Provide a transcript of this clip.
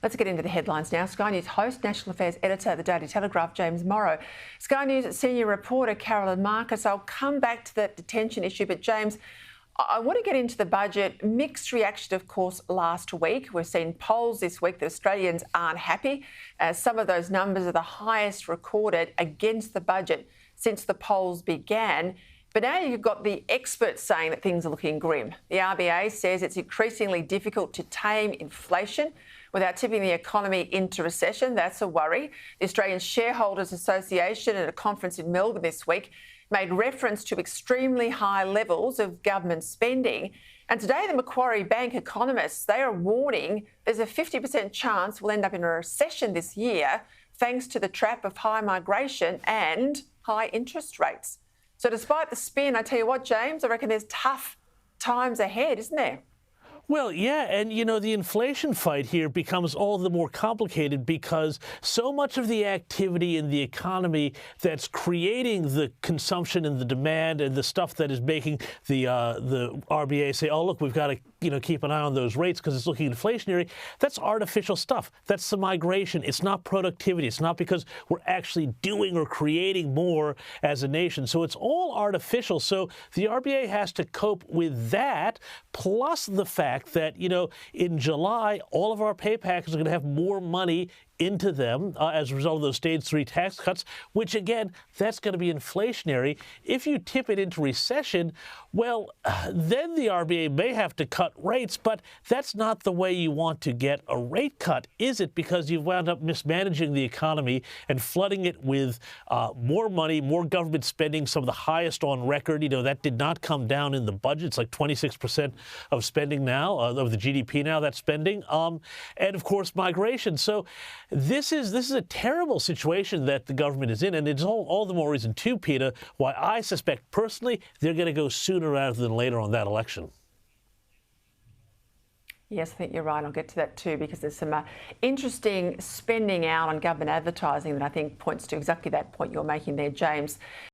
Let's get into the headlines now. Sky News host, National Affairs Editor of the Daily Telegraph, James Morrow. Sky News senior reporter Carolyn Marcus. I'll come back to that detention issue, but James, I want to get into the budget. Mixed reaction, of course, last week. We've seen polls this week that Australians aren't happy. Some of those numbers are the highest recorded against the budget since the polls began. But now you've got the experts saying that things are looking grim. The RBA says it's increasingly difficult to tame inflation without tipping the economy into recession. That's a worry. The Australian Shareholders Association at a conference in Melbourne this week made reference to extremely high levels of government spending. And today the Macquarie Bank economists, they are warning there's a 50% chance we'll end up in a recession this year thanks to the trap of high migration and high interest rates. So despite the spin, I tell you what, James, I reckon there's tough times ahead, isn't there? Well, yeah, and, you know, the inflation fight here becomes all the more complicated because so much of the activity in the economy that's creating the consumption and the demand and the stuff that is making the RBA say, oh, look, we've got to, keep an eye on those rates because it's looking inflationary, that's artificial stuff. That's the migration. It's not productivity. It's not because we're actually doing or creating more as a nation. So it's all artificial. So the RBA has to cope with that, plus the fact that, in July, all of our pay packages are going to have more money into them as a result of those stage 3 tax cuts, which, again, that's going to be inflationary. If you tip it into recession, well, then the RBA may have to cut rates, but that's not the way you want to get a rate cut, is it? Because you've wound up mismanaging the economy and flooding it with more money, more government spending, some of the highest on record. That did not come down in the budget. It's like 26% of spending now, of the GDP now, that's spending. And, of course, migration. So this is a terrible situation that the government is in, and it's all the more reason, too, Peter, why I suspect personally they're going to go sooner rather than later on that election. Yes, I think you're right. I'll get to that too, because there's some interesting spending out on government advertising that I think points to exactly that point you're making there, James.